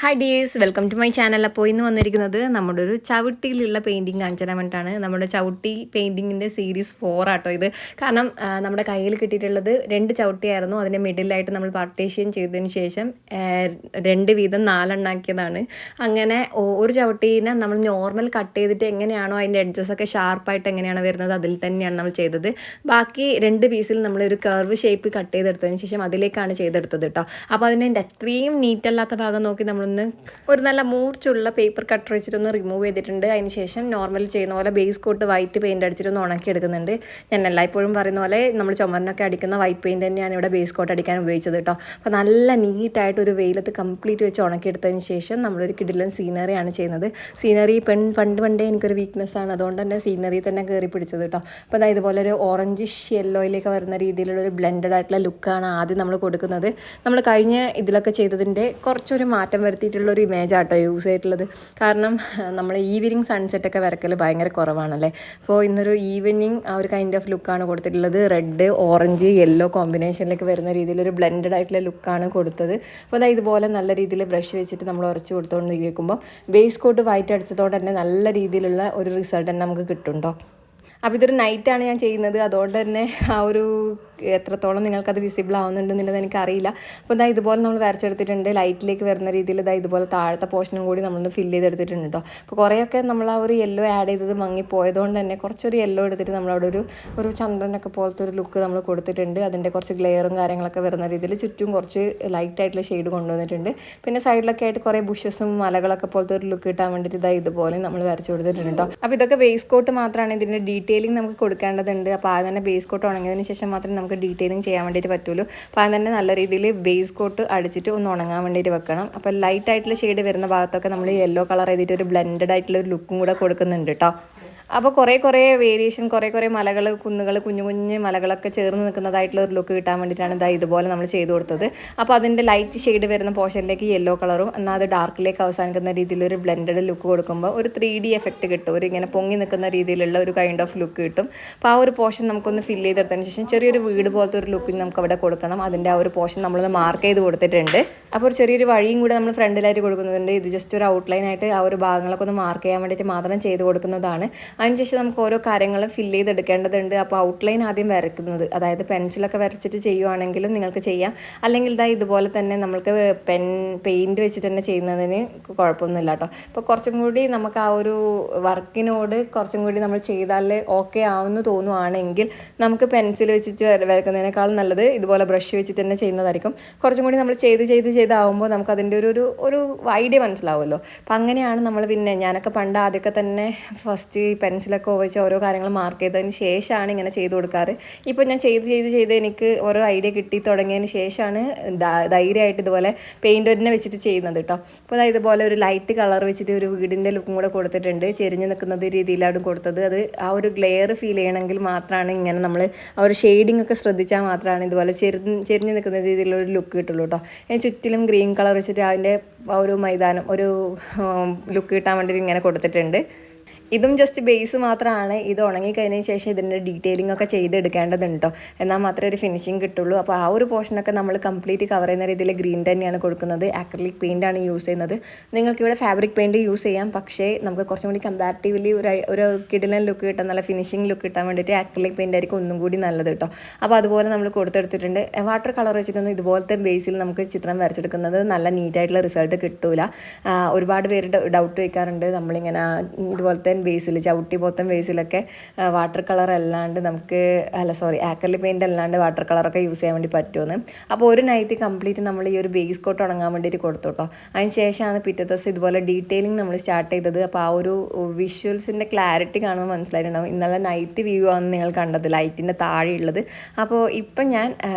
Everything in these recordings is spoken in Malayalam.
Hi dears, welcome to my channel. അപ്പോൾ ഇന്ന് വന്നിരിക്കുന്നത് നമ്മുടെ ഒരു ചവിട്ടിയിലുള്ള പെയിൻറ്റിങ് കാണിച്ചു തരാൻ വേണ്ടിയിട്ടാണ്. നമ്മുടെ ചവിട്ടി പെയിൻറ്റിങ്ങിൻ്റെ സീരീസ് 4 ആട്ടോ ഇത്. കാരണം നമ്മുടെ കയ്യിൽ കിട്ടിയിട്ടുള്ളത് 2 ചവിട്ടിയായിരുന്നു. അതിൻ്റെ മിഡിലായിട്ട് നമ്മൾ പാർട്ടീഷൻ ചെയ്തതിന് ശേഷം 2 വീതം 4 എണ്ണാക്കിയതാണ്. അങ്ങനെ ഒരു ചവിട്ടീനെ നമ്മൾ നോർമൽ കട്ട് ചെയ്തിട്ട് എങ്ങനെയാണോ അതിൻ്റെ എഡ്ജസൊക്കെ ഷാർപ്പായിട്ട് എങ്ങനെയാണ് വരുന്നത് അതിൽ തന്നെയാണ് നമ്മൾ ചെയ്തത്. ബാക്കി 2 പീസിൽ നമ്മളൊരു കർവ് ഷേപ്പ് കട്ട് ചെയ്തെടുത്തതിന് ശേഷം അതിലേക്കാണ് ചെയ്തെടുത്തത് കേട്ടോ. അപ്പോൾ അതിൻ്റെ അത്രയും നീറ്റല്ലാത്ത ഭാഗം നോക്കി നമ്മൾ ഒരു നല്ല മൂർച്ചുള്ള പേപ്പർ കട്ടർ വെച്ചിട്ടൊന്ന് റിമൂവ് ചെയ്തിട്ടുണ്ട്. അതിന് ശേഷം നോർമൽ ചെയ്യുന്ന പോലെ ബേസ് കോട്ട് വൈറ്റ് പെയിൻറ്റ് അടിച്ചിട്ടൊന്ന് ഉണക്കി എടുക്കുന്നുണ്ട്. ഞാൻ എല്ലായ്പ്പോഴും പറയുന്ന പോലെ നമ്മൾ ചുമരിനൊക്കെ അടിക്കുന്ന വൈറ്റ് പെയിൻറ്റ് തന്നെയാണ് ഇവിടെ ബേസ് കോട്ട് അടിക്കാൻ ഉപയോഗിച്ചത് കേട്ടോ. അപ്പോൾ നല്ല നീറ്റായിട്ട് ഒരു വെയിലത്ത് കംപ്ലീറ്റ് വെച്ച് ഉണക്കിയെടുത്തതിന് ശേഷം നമ്മളൊരു കിടിലൻ സീനറിയാണ് ചെയ്യുന്നത്. സീനറി പണ്ടേ എനിക്കൊരു വീക്ക്നെസ് ആണ്, അതുകൊണ്ട് തന്നെ സീനറി തന്നെ കയറി പിടിച്ചത് കേട്ടോ. അപ്പോൾ അതായത് ഇതുപോലെ ഒരു ഓറഞ്ചിഷ് യെല്ലോയിലേക്ക് വരുന്ന രീതിയിലുള്ള ഒരു ബ്ലെൻഡഡ് ആയിട്ടുള്ള ലുക്കാണ് ആദ്യം നമ്മൾ കൊടുക്കുന്നത്. നമ്മൾ കഴിഞ്ഞ ഇതിലൊക്കെ ചെയ്തതിൻ്റെ കുറച്ചൊരു മാറ്റം വരുത്തിയിട്ടുള്ള ഒരു ഇമേജ് ആട്ടോ യൂസ് ചെയ്തിട്ടുള്ളത്. കാരണം നമ്മൾ ഈവനിങ് സൺസെറ്റൊക്കെ വരക്കൽ ഭയങ്കര കുറവാണല്ലേ. അപ്പോൾ ഇന്നൊരു ഈവനിങ് ആ ഒരു കൈൻഡ് ഓഫ് ലുക്കാണ് കൊടുത്തിട്ടുള്ളത്. റെഡ് ഓറഞ്ച് യെല്ലോ കോമ്പിനേഷനിലേക്ക് വരുന്ന രീതിയിലൊരു ബ്ലെൻഡഡ് ആയിട്ടുള്ള ലുക്കാണ് കൊടുത്തത്. അപ്പോൾ അതായത് ഇതുപോലെ നല്ല രീതിയിൽ ബ്രഷ് വെച്ചിട്ട് നമ്മൾ ഉരച്ച് കൊടുത്തുകൊണ്ടിരിക്കുമ്പോൾ ബേസ് കോട്ട് വൈറ്റ് അടിച്ചതുകൊണ്ട് തന്നെ നല്ല രീതിയിലുള്ള ഒരു റിസൾട്ട് തന്നെ നമുക്ക് കിട്ടുന്നുണ്ടോ. അപ്പോൾ ഇതൊരു നൈറ്റാണ് ഞാൻ ചെയ്യുന്നത്, അതുകൊണ്ട് തന്നെ ആ ഒരു എത്രത്തോളം നിങ്ങൾക്കത് വിസിബിൾ ആവുന്നുണ്ടെന്നുള്ളത് എനിക്കറിയില്ല. അപ്പോൾ ഇതാ ഇതുപോലെ നമ്മൾ വരച്ചെടുത്തിട്ടുണ്ട്. ലൈറ്റിലേക്ക് വരുന്ന രീതിയിൽ ഇതാ ഇതുപോലെ താഴത്തെ പോർഷനും കൂടി നമ്മളൊന്ന് ഫില്ല് ചെയ്തെടുത്തിട്ടുണ്ട് കേട്ടോ. അപ്പോൾ കുറേയൊക്കെ നമ്മൾ ആ ഒരു യെല്ലോ ആഡ് ചെയ്തത് മങ്ങിപ്പോയതുകൊണ്ട് തന്നെ കുറച്ചൊരു യെല്ലോ എടുത്തിട്ട് നമ്മളവിടെ ഒരു ചന്ദ്രനൊക്കെ പോലത്തെ ഒരു ലുക്ക് നമ്മൾ കൊടുത്തിട്ടുണ്ട്. അതിൻ്റെ കുറച്ച് ഗ്ലെയറും കാര്യങ്ങളൊക്കെ വരുന്ന രീതിയിൽ ചുറ്റും കുറച്ച് ലൈറ്റായിട്ടുള്ള ഷെയ്ഡ് കൊണ്ടുവന്നിട്ടുണ്ട്. പിന്നെ സൈഡിലൊക്കെ ആയിട്ട് കുറേ ബുഷസും മലകളൊക്കെ പോലത്തെ ഒരു ലുക്ക് കിട്ടാൻ വേണ്ടിയിട്ട് ഇതാ ഇതുപോലെ നമ്മൾ വരച്ച് കൊടുത്തിട്ടുണ്ട് കേട്ടോ. അപ്പോൾ ഇതൊക്കെ ബേസ് കോട്ട് മാത്രമാണ്. ഇതിൻ്റെ ഡീറ്റെയിലിംഗ് നമുക്ക് കൊടുക്കേണ്ടതുണ്ട്. അപ്പോൾ അത് തന്നെ ബേസ് കോട്ട് ഉണങ്ങിയതിന് ശേഷം മാത്രമേ നമുക്ക് ഡീറ്റെയിലിംഗ് ചെയ്യാൻ വേണ്ടിയിട്ട് പറ്റുള്ളൂ. അപ്പോൾ അത് തന്നെ നല്ല രീതിയിൽ ബേസ് കോട്ട് അടിച്ചിട്ട് ഒന്ന് ഉണങ്ങാൻ വേണ്ടിയിട്ട് വെക്കണം. അപ്പോൾ ലൈറ്റ് ആയിട്ടുള്ള ഷെയ്ഡ് വരുന്ന ഭാഗത്തൊക്കെ നമ്മൾ യെല്ലോ കളർ ചെയ്തിട്ട് ഒരു ബ്ലെൻഡഡ് ആയിട്ടുള്ള ഒരു ലുക്കും കൂടെ കൊടുക്കുന്നുണ്ട് കേട്ടോ. അപ്പോൾ കുറേ വേരിയേഷൻ കുറേ മലകൾ കുന്നുകൾ കുഞ്ഞു മലകളൊക്കെ ചേർന്ന് നിൽക്കുന്നതായിട്ടുള്ള ഒരു ലുക്ക് കിട്ടാൻ വേണ്ടിയിട്ടാണ് ഇതുപോലെ നമ്മൾ ചെയ്ത് കൊടുത്തത്. അപ്പോൾ അതിൻ്റെ ലൈറ്റ് ഷെയ്ഡ് വരുന്ന പോർഷനിലേക്ക് യെല്ലോ കളറും എന്നാൽ അത് ഡാർക്കിലേക്ക് അവസാനിക്കുന്ന രീതിയിലൊരു ബ്ലെൻഡഡ് ലുക്ക് കൊടുക്കുമ്പോൾ ഒരു 3D എഫക്റ്റ് കിട്ടും. ഒരു ഇങ്ങനെ പൊങ്ങി നിൽക്കുന്ന രീതിയിലുള്ള ഒരു കൈൻഡ് ഓഫ് ലുക്ക് കിട്ടും. അപ്പോൾ ആ ഒരു പോർഷൻ നമുക്കൊന്ന് ഫില്ല് ചെയ്തെടുത്തതിന് ശേഷം ചെറിയൊരു വീട് പോലത്തെ ഒരു ലുക്കിന് നമുക്ക് അവിടെ കൊടുക്കണം. അതിൻ്റെ ആ ഒരു പോർഷൻ നമ്മളൊന്ന് മാർക്ക് ചെയ്ത് കൊടുത്തിട്ടുണ്ട്. അപ്പോൾ ഒരു ചെറിയൊരു വഴിയും കൂടെ നമ്മൾ ഫ്രണ്ടിലായിട്ട് കൊടുക്കുന്നുണ്ട്. ഇത് ജസ്റ്റ് ഒരു ഔട്ട്ലൈൻ ആയിട്ട് ആ ഒരു ഭാഗങ്ങളൊക്കെ ഒന്ന് മാർക്ക് ചെയ്യാൻ വേണ്ടിയിട്ട് മാത്രം ചെയ്ത് കൊടുക്കുന്നതാണ്. അതിനുശേഷം നമുക്ക് ഓരോ കാര്യങ്ങളും ഫില്ല് ചെയ്തെടുക്കേണ്ടതുണ്ട്. അപ്പോൾ ഔട്ട്ലൈൻ ആദ്യം വരയ്ക്കുന്നത്, അതായത് പെൻസിലൊക്കെ വരച്ചിട്ട് ചെയ്യുവാണെങ്കിലും നിങ്ങൾക്ക് ചെയ്യാം. അല്ലെങ്കിൽ ഇതുപോലെ തന്നെ നമുക്ക് പെയിൻറ്റ് വെച്ച് തന്നെ ചെയ്യുന്നതിന് കുഴപ്പമൊന്നുമില്ല കേട്ടോ. അപ്പോൾ കുറച്ചും കൂടി നമുക്ക് ആ ഒരു വർക്കിനോട് കുറച്ചും കൂടി നമ്മൾ ചെയ്താൽ ഓക്കെ ആവുമെന്ന് തോന്നുവാണെങ്കിൽ നമുക്ക് പെൻസിൽ വെച്ചിട്ട് വരക്കുന്നതിനേക്കാളും നല്ലത് ഇതുപോലെ ബ്രഷ് വെച്ചിട്ട് തന്നെ ചെയ്യുന്നതായിരിക്കും. കുറച്ചും കൂടി നമ്മൾ ചെയ്താവുമ്പോൾ നമുക്ക് അതിൻ്റെ ഒരു ഐഡിയ മനസ്സിലാവുമല്ലോ. അപ്പം അങ്ങനെയാണ് നമ്മൾ പിന്നെ ഞാനൊക്കെ പണ്ട് ആദ്യമൊക്കെ തന്നെ ഫസ്റ്റ് പെൻസിലൊക്കെ വെച്ച് ഓരോ കാര്യങ്ങൾ മാർക്ക് ചെയ്തതിന് ശേഷമാണ് ഇങ്ങനെ ചെയ്ത് കൊടുക്കാറ്. ഇപ്പോൾ ഞാൻ ചെയ്ത് എനിക്ക് ഓരോ ഐഡിയ കിട്ടി തുടങ്ങിയതിന് ശേഷമാണ് ധൈര്യമായിട്ട് ഇതുപോലെ പെയിൻറ്റ് തന്നെ വെച്ചിട്ട് ചെയ്യുന്നത് കേട്ടോ. അപ്പോൾ ഇതുപോലെ ഒരു ലൈറ്റ് കളർ വെച്ചിട്ട് ഒരു വീടിൻ്റെ ലുക്കും കൂടെ കൊടുത്തിട്ടുണ്ട്. ചെരിഞ്ഞ് നിൽക്കുന്നത് രീതിയിലാണ് കൊടുത്തത്. അത് ആ ഒരു ഗ്ലെയർ ഫീൽ ചെയ്യണമെങ്കിൽ മാത്രമാണ് ഇങ്ങനെ നമ്മൾ ആ ഒരു ഷെയ്ഡിങ് ഒക്കെ ശ്രദ്ധിച്ചാൽ മാത്രമാണ് ഇതുപോലെ ചെരിഞ്ഞ് നിൽക്കുന്ന രീതിയിലുള്ള ഒരു ലുക്ക് കിട്ടുള്ളൂ കേട്ടോ. ചുറ്റിലും ഗ്രീൻ കളർ വെച്ചിട്ട് അതിൻ്റെ ആ ഒരു മൈതാനം ഒരു ലുക്ക് കിട്ടാൻ വേണ്ടിയിട്ട് ഇങ്ങനെ കൊടുത്തിട്ടുണ്ട്. ഇതും ജസ്റ്റ് ബേസ് മാത്രമാണ്. ഇത് ഉണങ്ങിക്കഴിഞ്ഞതിന് ശേഷം ഇതിൻ്റെ ഡീറ്റെയിലിംഗ് ഒക്കെ ചെയ്തെടുക്കേണ്ടതുണ്ട് കേട്ടോ. എന്നാൽ മാത്രമേ ഒരു ഫിനിഷിങ് കിട്ടുള്ളൂ. അപ്പോൾ ആ ഒരു പോർഷനൊക്കെ നമ്മൾ കംപ്ലീറ്റ് കവർ ചെയ്യുന്ന രീതിയിൽ ഗ്രീൻ തന്നെയാണ് കൊടുക്കുന്നത്. ആക്രിലിക് പെയിൻ്റാണ് യൂസ് ചെയ്യുന്നത്. നിങ്ങൾക്കിവിടെ ഫാബ്രിക് പെയിൻറ്റ് യൂസ് ചെയ്യാം. പക്ഷേ നമുക്ക് കുറച്ചും കൂടി കമ്പാരിറ്റീവ്ലി ഒരു കിടിലൻ ലുക്ക് കിട്ടാൻ, നല്ല ഫിനിഷിംഗ് ലുക്ക് കിട്ടാൻ വേണ്ടിയിട്ട് ആക്രിലിക് പെയിൻ്റ് ആയിരിക്കും ഒന്നും കൂടി നല്ലത് കേട്ടോ. അപ്പോൾ അതുപോലെ നമ്മൾ കൊടുത്തെടുത്തിട്ടുണ്ട്. വാട്ടർ കളർ വെച്ചിട്ടൊന്നും ഇതുപോലത്തെ ബേസിൽ നമുക്ക് ചിത്രം വരച്ചെടുക്കുന്നത് നല്ല നീറ്റായിട്ടുള്ള റിസൾട്ട് കിട്ടില്ല. ഒരുപാട് പേര് ഡൗട്ട് വയ്ക്കാറുണ്ട്, നമ്മളിങ്ങനെ ഇതുപോലത്തെ ബേസിൽ ചവിട്ടി പോലത്തെ ബേസിലൊക്കെ വാട്ടർ കളർ അല്ലാണ്ട് ആക്രിലിക് പെയിൻ്റ് അല്ലാണ്ട് വാട്ടർ കളറൊക്കെ യൂസ് ചെയ്യാൻ വേണ്ടി പറ്റുമെന്ന്. അപ്പോൾ ഒരു നൈറ്റ് കംപ്ലീറ്റ് നമ്മൾ ഈ ഒരു ബേസ് കോട്ട് ഉണങ്ങാൻ വേണ്ടിയിട്ട് കൊടുത്തു കേട്ടോ. അതിന് ശേഷമാണ് പിറ്റേ ദിവസം ഇതുപോലെ ഡീറ്റെയിലിംഗ് നമ്മൾ സ്റ്റാർട്ട് ചെയ്തത്. അപ്പോൾ ആ ഒരു വിഷ്വൽസിൻ്റെ ക്ലാരിറ്റി കാണുമ്പോൾ മനസ്സിലായിട്ടുണ്ടാവും. ഇന്നലെ നൈറ്റ് വ്യൂ ആണ് നിങ്ങൾ കണ്ടത്, ലൈറ്റിൻ്റെ താഴെയുള്ളത്. അപ്പോൾ ഇപ്പം ഞാൻ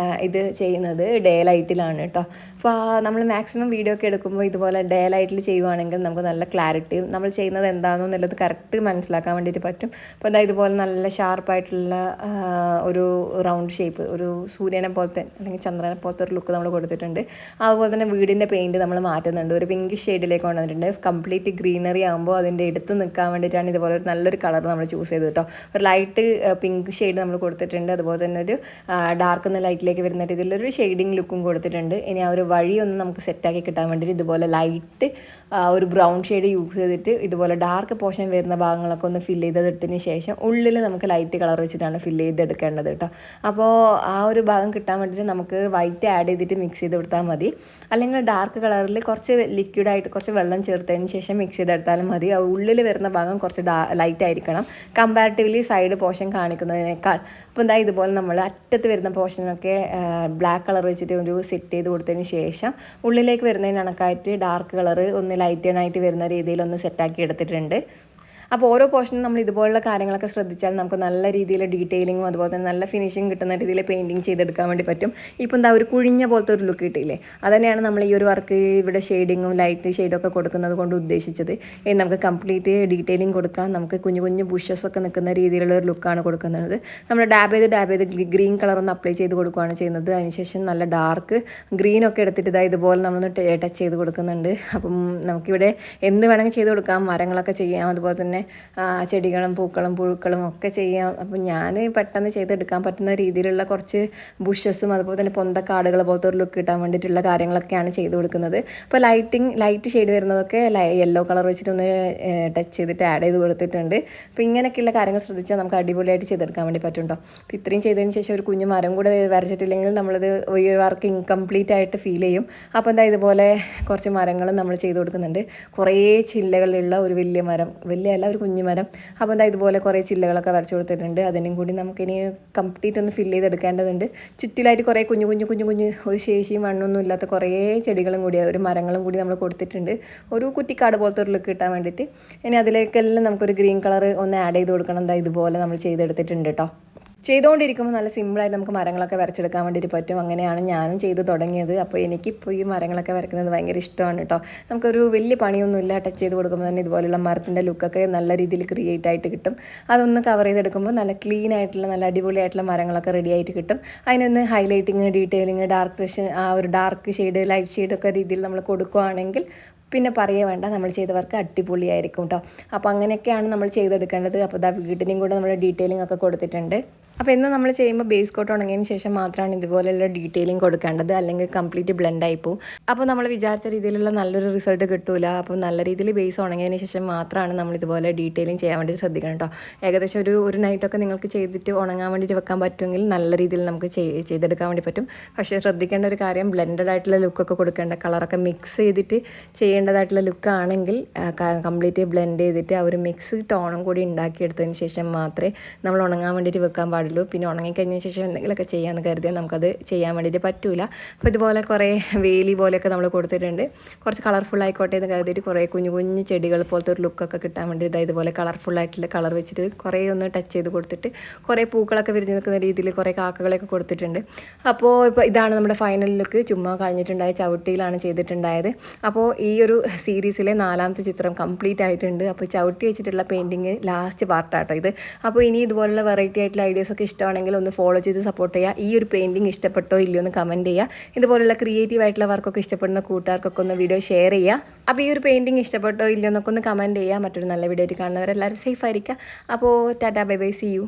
ഇത് ചെയ്യുന്നത് ഡേ ലൈറ്റിലാണ് കേട്ടോ. അപ്പോൾ നമ്മൾ മാക്സിമം വീഡിയോ ഒക്കെ എടുക്കുമ്പോൾ ഇതുപോലെ ഡേ ലൈറ്റിൽ ചെയ്യുവാണെങ്കിൽ നമുക്ക് നല്ല ക്ലാരിറ്റിയും നമ്മൾ ചെയ്യുന്നത് എന്താണെന്നുള്ളത് കറക്റ്റ് കറക്റ്റ് മനസ്സിലാക്കാൻ വേണ്ടിയിട്ട് പറ്റും. അപ്പോൾ എന്താ ഇതുപോലെ നല്ല ഷാർപ്പായിട്ടുള്ള ഒരു റൗണ്ട് ഷേപ്പ്, ഒരു സൂര്യനെ പോലത്തെ അല്ലെങ്കിൽ ചന്ദ്രനെ പോലത്തെ ഒരു ലുക്ക് നമ്മൾ കൊടുത്തിട്ടുണ്ട്. അതുപോലെ തന്നെ വീടിൻ്റെ പെയിൻറ്റ് നമ്മൾ മാറ്റുന്നുണ്ട്, ഒരു പിങ്ക് ഷെയ്ഡിലേക്ക് കൊണ്ടുവന്നിട്ടുണ്ട്. കംപ്ലീറ്റ് ഗ്രീനറി ആകുമ്പോൾ അതിൻ്റെ എടുത്ത് നിൽക്കാൻ വേണ്ടിയിട്ടാണ് ഇതുപോലെ ഒരു നല്ലൊരു കളർ നമ്മൾ ചൂസ് ചെയ്തത് കേട്ടോ. ഒരു ലൈറ്റ് പിങ്ക് ഷെയ്ഡ് നമ്മൾ കൊടുത്തിട്ടുണ്ട്. അതുപോലെ തന്നെ ഒരു ഡാർക്ക് എന്ന ലൈറ്റിലേക്ക് വരുന്ന രീതിയിലൊരു ഷെയ്ഡിങ് ലുക്കും കൊടുത്തിട്ടുണ്ട്. ഇനി ആ ഒരു വഴിയൊന്ന് നമുക്ക് സെറ്റാക്കി കിട്ടാൻ വേണ്ടിയിട്ട് ഇതുപോലെ ലൈറ്റ് ഒരു ബ്രൗൺ ഷെയ്ഡ് യൂസ് ചെയ്തിട്ട് ഇതുപോലെ ഡാർക്ക് പോർഷൻ വരുന്ന ഭാഗങ്ങളൊക്കെ ഒന്ന് ഫില്ല് ചെയ്തെടുത്തതിന് ശേഷം ഉള്ളിൽ നമുക്ക് ലൈറ്റ് കളർ വെച്ചിട്ടാണ് ഫില്ല് ചെയ്തെടുക്കേണ്ടത് കേട്ടോ. അപ്പോൾ ആ ഒരു ഭാഗം കിട്ടാൻ വേണ്ടിയിട്ട് നമുക്ക് വൈറ്റ് ആഡ് ചെയ്തിട്ട് മിക്സ് ചെയ്ത് കൊടുത്താൽ മതി. അല്ലെങ്കിൽ ഡാർക്ക് കളറിൽ കുറച്ച് ലിക്വിഡായിട്ട് കുറച്ച് വെള്ളം ചേർത്തതിന് ശേഷം മിക്സ് ചെയ്തെടുത്താലും മതി. ആ ഉള്ളിൽ വരുന്ന ഭാഗം കുറച്ച് ലൈറ്റ് ആയിരിക്കണം കമ്പാരിറ്റീവ്ലി സൈഡ് പോർഷൻ കാണിക്കുന്നതിനേക്കാൾ. അപ്പോൾ എന്താ ഇതുപോലെ നമ്മൾ അറ്റത്ത് വരുന്ന പോർഷനൊക്കെ ബ്ലാക്ക് കളർ വെച്ചിട്ട് ഒരു സെറ്റ് ചെയ്ത് കൊടുത്തതിന് ശേഷം ഉള്ളിലേക്ക് വരുന്നതിന് കണക്കായിട്ട് ഡാർക്ക് കളർ ഒന്ന് ലൈറ്റനായിട്ട് വരുന്ന രീതിയിൽ ഒന്ന് സെറ്റാക്കി എടുത്തിട്ടുണ്ട്. അപ്പോൾ ഓരോ പോർഷനും നമ്മൾ ഇതുപോലുള്ള കാര്യങ്ങളൊക്കെ ശ്രദ്ധിച്ചാൽ നമുക്ക് നല്ല രീതിയിൽ ഡീറ്റെയിലിങ്ങും അതുപോലെ തന്നെ നല്ല ഫിനിഷിങ് കിട്ടുന്ന രീതിയിൽ പെയിൻറ്റിങ് ചെയ്തെടുക്കാൻ വേണ്ടി പറ്റും. ഇപ്പോൾ എന്താ ഒരു കുഴിഞ്ഞ പോലത്തെ ഒരു ലുക്ക് കിട്ടിയില്ലേ, അതുതന്നെയാണ് നമ്മൾ ഈ ഒരു വർക്ക് ഇവിടെ ഷെയ്ഡിങ്ങും ലൈറ്റ് ഷെയ്ഡൊക്കെ കൊടുക്കുന്നത് കൊണ്ട് ഉദ്ദേശിച്ചത്. നമുക്ക് കംപ്ലീറ്റ് ഡീറ്റെയിലിംഗ് കൊടുക്കാം, നമുക്ക് കുഞ്ഞു കുഞ്ഞു ബുഷസൊക്കെ നിൽക്കുന്ന രീതിയിലുള്ള ഒരു ലുക്കാണ് കൊടുക്കുന്നത്. നമ്മൾ ഡാബ് ചെയ്ത് ഗ്രീൻ കളർ ഒന്ന് അപ്ലൈ ചെയ്ത് കൊടുക്കുകയാണ് ചെയ്യുന്നത്. അതിനുശേഷം നല്ല ഡാർക്ക് ഗ്രീനൊക്കെ എടുത്തിട്ട് ഇതുപോലെ നമ്മളൊന്ന് ടച്ച് ചെയ്ത് കൊടുക്കുന്നുണ്ട്. അപ്പം നമുക്കിവിടെ എന്ത് വേണമെങ്കിൽ ചെയ്ത് കൊടുക്കാം, മരങ്ങളൊക്കെ ചെയ്യാം, അതുപോലെ തന്നെ ചെടികളും പൂക്കളും പുഴുക്കളും ഒക്കെ ചെയ്യാം. അപ്പം ഞാൻ പെട്ടെന്ന് ചെയ്തെടുക്കാൻ പറ്റുന്ന രീതിയിലുള്ള കുറച്ച് ബുഷസും അതുപോലെ തന്നെ പൊന്തക്കാടുകൾ പോലത്തെ ഒരു ലുക്ക് കിട്ടാൻ വേണ്ടിയിട്ടുള്ള കാര്യങ്ങളൊക്കെയാണ് ചെയ്ത് കൊടുക്കുന്നത്. അപ്പോൾ ലൈറ്റ് ഷെയ്ഡ് വരുന്നതൊക്കെ യെല്ലോ കളർ വെച്ചിട്ടൊന്ന് ടച്ച് ചെയ്തിട്ട് ആഡ് ചെയ്ത് കൊടുത്തിട്ടുണ്ട്. അപ്പോൾ ഇങ്ങനെയൊക്കെയുള്ള കാര്യങ്ങൾ ശ്രദ്ധിച്ചാൽ നമുക്ക് അടിപൊളിയായിട്ട് ചെയ്തെടുക്കാൻ വേണ്ടി പറ്റും കേട്ടോ. അപ്പോൾ ഇത്രയും ചെയ്തതിന് ശേഷം ഒരു കുഞ്ഞു മരം കൂടെ വരച്ചിട്ടില്ലെങ്കിൽ നമ്മളത് ഈ വർക്ക് ഇൻകംപ്ലീറ്റ് ആയിട്ട് ഫീൽ ചെയ്യും. അപ്പോൾ എന്താ ഇതുപോലെ കുറച്ച് മരങ്ങളും നമ്മൾ ചെയ്ത് കൊടുക്കുന്നുണ്ട്. കുറേ ചില്ലകളുള്ള ഒരു വലിയ മരം, വലിയ ഒരു കുഞ്ഞു മരം. അപ്പോൾ എന്താ ഇതുപോലെ കുറേ ചില്ലകളൊക്കെ വരച്ചു കൊടുത്തിട്ടുണ്ട്. അതിനും കൂടി നമുക്കിനി കംപ്ലീറ്റ് ഒന്ന് ഫില്ല് ചെയ്തെടുക്കേണ്ടതുണ്ട്. ചുറ്റിലായിട്ട് കുറേ കുഞ്ഞു ഒരു ശേഷിയും മണ്ണൊന്നും ഇല്ലാത്ത കുറേ ചെടികളും കൂടി ഒരു മരങ്ങളും കൂടി നമ്മൾ കൊടുത്തിട്ടുണ്ട്, ഒരു കുറ്റിക്കാട് പോലത്തെ ഒരു ലുക്ക് കിട്ടാൻ വേണ്ടിയിട്ട്. ഇനി അതിലേക്കെല്ലാം നമുക്കൊരു ഗ്രീൻ കളർ ഒന്ന് ആഡ് ചെയ്ത് കൊടുക്കണം. എന്താ ഇതുപോലെ നമ്മൾ ചെയ്തെടുത്തിട്ടുണ്ട് കേട്ടോ. ചെയ്തുകൊണ്ടിരിക്കുമ്പോൾ നല്ല സിമ്പിളായിട്ട് നമുക്ക് മരങ്ങളൊക്കെ വരച്ചെടുക്കാൻ വേണ്ടിയിട്ട് പറ്റും. അങ്ങനെയാണ് ഞാനും ചെയ്ത് തുടങ്ങിയത്. അപ്പോൾ എനിക്കിപ്പോൾ ഈ മരങ്ങളൊക്കെ വരയ്ക്കുന്നത് ഭയങ്കര ഇഷ്ടമാണ് കേട്ടോ. നമുക്കൊരു വലിയ പണിയൊന്നുമില്ല, ടച്ച് ചെയ്ത് കൊടുക്കുമ്പോൾ തന്നെ ഇതുപോലുള്ള മരത്തിൻ്റെ ലുക്കൊക്കെ നല്ല രീതിയിൽ ക്രിയേറ്റ് ആയിട്ട് കിട്ടും. അതൊന്ന് കവർ ചെയ്തെടുക്കുമ്പോൾ നല്ല ക്ലീൻ ആയിട്ടുള്ള നല്ല അടിപൊളിയായിട്ടുള്ള മരങ്ങളൊക്കെ റെഡി ആയിട്ട് കിട്ടും. അതിനൊന്ന് ഹൈലൈറ്റിങ്, ഡീറ്റെയിലിങ്, ആ ഒരു ഡാർക്ക് ഷെയ്ഡ് ലൈറ്റ് ഷെയ്ഡൊക്കെ രീതിയിൽ നമ്മൾ കൊടുക്കുകയാണെങ്കിൽ പിന്നെ പറയേ വേണ്ട, നമ്മൾ ചെയ്ത വർക്ക് അടിപൊളിയായിരിക്കും കേട്ടോ. അപ്പോൾ അങ്ങനെയൊക്കെയാണ് നമ്മൾ ചെയ്തെടുക്കേണ്ടത്. അപ്പോൾ ഇതാ വീട്ടിനെയും കൂടെ നമ്മൾ ഡീറ്റെയിലിംഗ് ഒക്കെ കൊടുത്തിട്ടുണ്ട്. അപ്പോൾ ഇന്ന് നമ്മൾ ചെയ്യുമ്പോൾ ബേസ് കോട്ട് ഉണങ്ങിയതിന് ശേഷം മാത്രമാണ് ഇതുപോലെയുള്ള ഡീറ്റെയിലിംഗ് കൊടുക്കേണ്ടത്, അല്ലെങ്കിൽ കംപ്ലീറ്റ് ബ്ലെൻഡായി പോകും. അപ്പോൾ നമ്മൾ വിചാരിച്ച രീതിയിലുള്ള നല്ലൊരു റിസൾട്ട് കിട്ടില്ല. അപ്പോൾ നല്ല രീതിയിൽ ബേസ് ഉണങ്ങിയതിന് ശേഷം മാത്രമാണ് നമ്മൾ ഇതുപോലെ ഡീറ്റെയിലിംഗ് ചെയ്യാൻ വേണ്ടി ശ്രദ്ധിക്കണം കേട്ടോ. ഏകദേശം ഒരു നൈറ്റൊക്കെ നിങ്ങൾക്ക് ചെയ്തിട്ട് ഉണങ്ങാൻ വേണ്ടിയിട്ട് വെക്കാൻ പറ്റുമെങ്കിൽ നല്ല രീതിയിൽ നമുക്ക് ചെയ്തെടുക്കാൻ വേണ്ടി പറ്റും. പക്ഷേ ശ്രദ്ധിക്കേണ്ട ഒരു കാര്യം, ബ്ലെൻഡഡ് ആയിട്ടുള്ള ലുക്കൊക്കെ കൊടുക്കേണ്ട, കളറൊക്കെ മിക്സ് ചെയ്തിട്ട് ചെയ്യേണ്ടതായിട്ടുള്ള ലുക്കാണെങ്കിൽ കംപ്ലീറ്റ് ബ്ലെൻഡ് ചെയ്തിട്ട് ആ ഒരു മിക്സ് ടോണും കൂടി ഉണ്ടാക്കിയെടുത്തതിന് ശേഷം മാത്രമേ നമ്മൾ ഉണങ്ങാൻ വേണ്ടിയിട്ട് വെക്കാൻ പാടുള്ളൂ. പിന്നെ ഉണങ്ങിക്കഴിഞ്ഞ ശേഷം എന്തെങ്കിലുമൊക്കെ ചെയ്യാമെന്ന് കരുതിയാൽ നമുക്കത് ചെയ്യാൻ വേണ്ടിയിട്ട് പറ്റില്ല. അപ്പോൾ ഇതുപോലെ കുറേ വേലി പോലെയൊക്കെ നമ്മൾ കൊടുത്തിട്ടുണ്ട്. കുറച്ച് കളർഫുൾ ആയിക്കോട്ടെ എന്ന് കരുതിയിട്ട് കുറേ കുഞ്ഞു ചെടികൾ പോലത്തെ ഒരു ലുക്കൊക്കെ കിട്ടാൻ വേണ്ടി ഇതുപോലെ കളർഫുള്ളായിട്ടുള്ള കളർ വെച്ചിട്ട് കുറേ ഒന്ന് ടച്ച് ചെയ്ത് കൊടുത്തിട്ട് കുറേ പൂക്കളൊക്കെ വിരിഞ്ഞ് നിൽക്കുന്ന രീതിയിൽ കുറേ കാക്കകളൊക്കെ കൊടുത്തിട്ടുണ്ട്. അപ്പോൾ ഇപ്പോൾ ഇതാണ് നമ്മുടെ ഫൈനൽ ലുക്ക്. ചുമ്മാ കഴിഞ്ഞിട്ടുണ്ടായ ചവിട്ടിയിലാണ് ചെയ്തിട്ടുണ്ടായത്. അപ്പോൾ ഈ ഒരു സീരീസിലെ 4ാമത്തെ ചിത്രം കംപ്ലീറ്റ് ആയിട്ടുണ്ട്. അപ്പോൾ ചവിട്ടി വെച്ചിട്ടുള്ള പെയിൻറ്റിങ് ലാസ്റ്റ് പാർട്ടാട്ടോ ഇത്. അപ്പോൾ ഇനി ഇതുപോലുള്ള വെറൈറ്റി ആയിട്ടുള്ള ഐഡിയാസൊക്കെ ഇഷ്ടമാണെങ്കിൽ ഒന്ന് ഫോളോ ചെയ്ത് സപ്പോർട്ട് ചെയ്യുക. ഈ ഒരു പെയിൻറ്റിങ് ഇഷ്ടപ്പെട്ടോ ഇല്ലയോ എന്ന് കമൻറ്റ് ചെയ്യുക. ഇതുപോലുള്ള ക്രിയേറ്റീവ് ആയിട്ടുള്ള വർക്കൊക്കെ ഇഷ്ടപ്പെടുന്ന കൂട്ടുകാർക്കൊക്കെ ഒന്ന് വീഡിയോ ഷെയർ ചെയ്യുക. അപ്പോൾ ഈ ഒരു പെയിൻറ്റിങ് ഇഷ്ടപ്പെട്ടോ ഇല്ലയോ എന്നൊക്കെ ഒന്ന് കമൻറ്റ് ചെയ്യുക. മറ്റൊരു നല്ല വീഡിയോ ആയിട്ട് കാണുന്നവരെല്ലാവരും സേഫ് ആയിരിക്കുക. അപ്പോൾ tata, bye bye, see U.